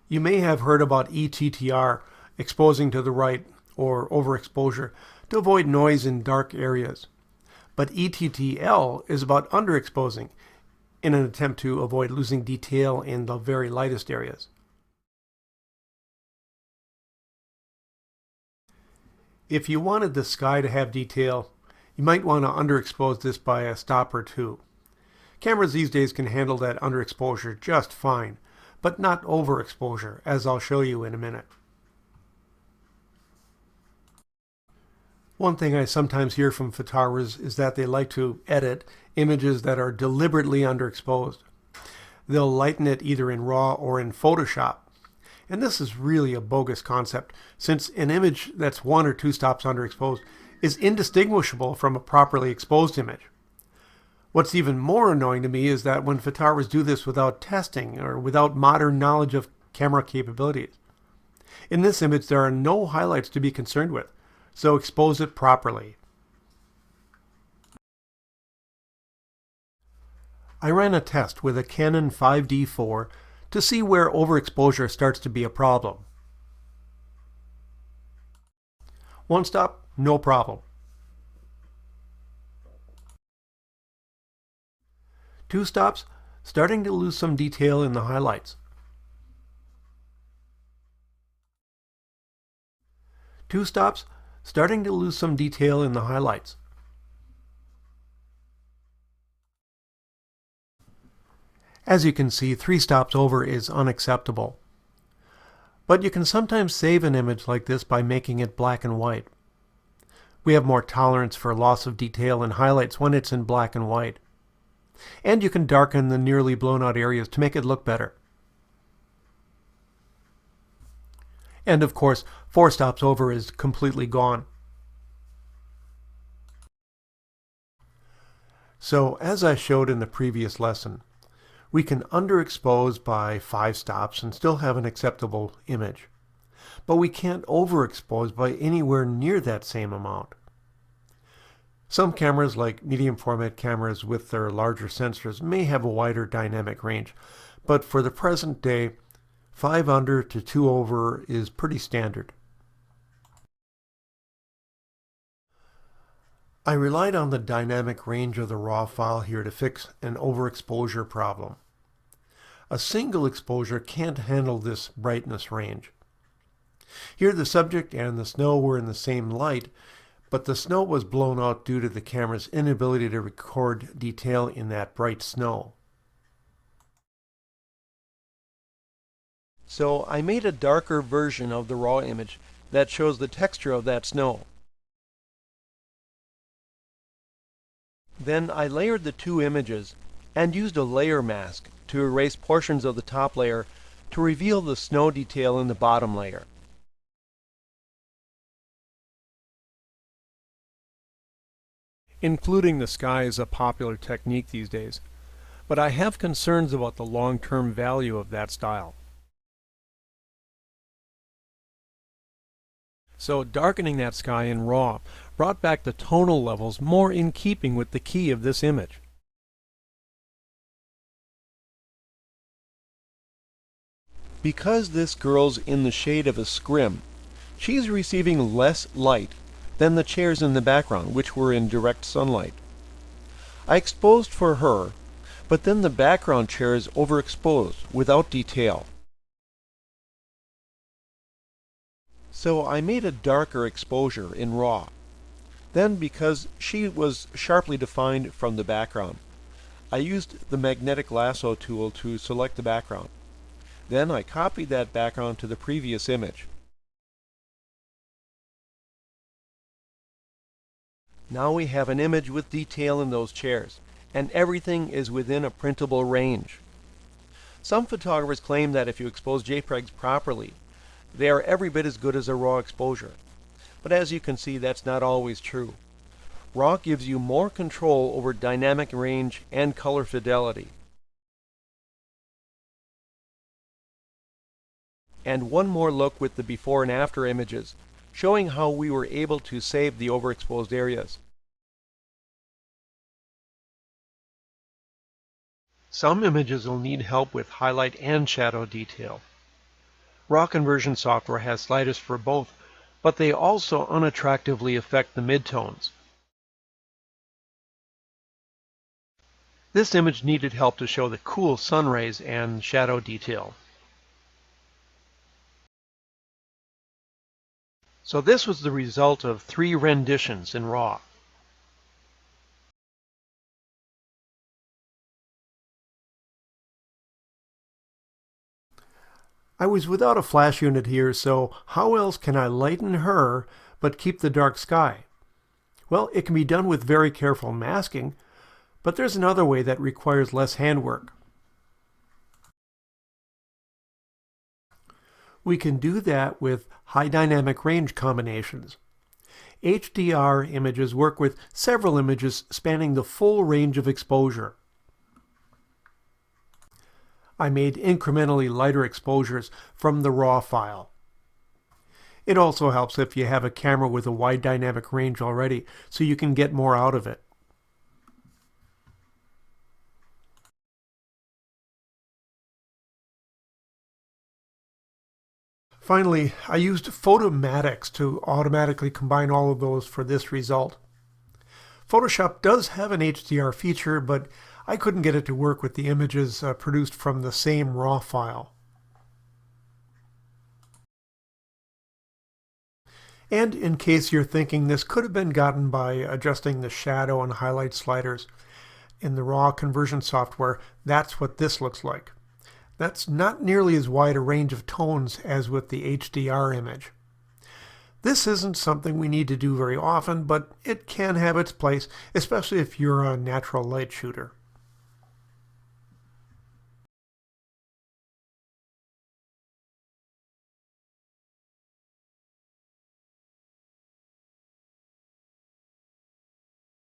You may have heard about ETTR, exposing to the right, or overexposure, to avoid noise in dark areas. But ETTL is about underexposing in an attempt to avoid losing detail in the very lightest areas. If you wanted the sky to have detail, you might want to underexpose this by a stop or two. Cameras these days can handle that underexposure just fine, but not overexposure, as I'll show you in a minute. One thing I sometimes hear from photographers is that they like to edit images that are deliberately underexposed. They'll lighten it either in RAW or in Photoshop. And this is really a bogus concept, since an image that's 1 or 2 stops underexposed is indistinguishable from a properly exposed image. What's even more annoying to me is that when photographers do this without testing or without modern knowledge of camera capabilities. In this image, there are no highlights to be concerned with, so expose it properly. I ran a test with a Canon 5D4 to see where overexposure starts to be a problem. 1 stop, no problem. 2 stops, starting to lose some detail in the highlights. 2 stops, starting to lose some detail in the highlights. As you can see, 3 stops over is unacceptable. But you can sometimes save an image like this by making it black and white. We have more tolerance for loss of detail in highlights when it's in black and white. And you can darken the nearly blown out areas to make it look better. And of course, 4 stops over is completely gone. So, as I showed in the previous lesson, we can underexpose by 5 stops and still have an acceptable image. But we can't overexpose by anywhere near that same amount. Some cameras, like medium format cameras with their larger sensors, may have a wider dynamic range, but for the present day, 5 under to 2 over is pretty standard. I relied on the dynamic range of the RAW file here to fix an overexposure problem. A single exposure can't handle this brightness range. Here the subject and the snow were in the same light, but the snow was blown out due to the camera's inability to record detail in that bright snow. So I made a darker version of the RAW image that shows the texture of that snow. Then I layered the 2 images and used a layer mask to erase portions of the top layer to reveal the snow detail in the bottom layer. Including the sky is a popular technique these days, but I have concerns about the long-term value of that style. So darkening that sky in RAW brought back the tonal levels more in keeping with the key of this image. Because this girl's in the shade of a scrim, she's receiving less light than the chairs in the background, which were in direct sunlight. I exposed for her, but then the background chair is overexposed without detail. So I made a darker exposure in RAW. Then, because she was sharply defined from the background, I used the magnetic lasso tool to select the background. Then I copied that background to the previous image. Now we have an image with detail in those chairs, and everything is within a printable range. Some photographers claim that if you expose JPEGs properly, they are every bit as good as a RAW exposure. But as you can see, that's not always true. RAW gives you more control over dynamic range and color fidelity. And one more look with the before and after images, showing how we were able to save the overexposed areas. Some images will need help with highlight and shadow detail. RAW conversion software has sliders for both, but they also unattractively affect the midtones. This image needed help to show the cool sun rays and shadow detail. So this was the result of 3 renditions in RAW. I was without a flash unit here, so how else can I lighten her but keep the dark sky? Well, it can be done with very careful masking, but there's another way that requires less handwork. We can do that with high dynamic range combinations. HDR images work with several images spanning the full range of exposure. I made incrementally lighter exposures from the RAW file. It also helps if you have a camera with a wide dynamic range already, so you can get more out of it. Finally, I used Photomatix to automatically combine all of those for this result. Photoshop does have an HDR feature, but I couldn't get it to work with the images produced from the same RAW file. And in case you're thinking this could have been gotten by adjusting the shadow and highlight sliders in the RAW conversion software, that's what this looks like. That's not nearly as wide a range of tones as with the HDR image. This isn't something we need to do very often, but it can have its place, especially if you're a natural light shooter.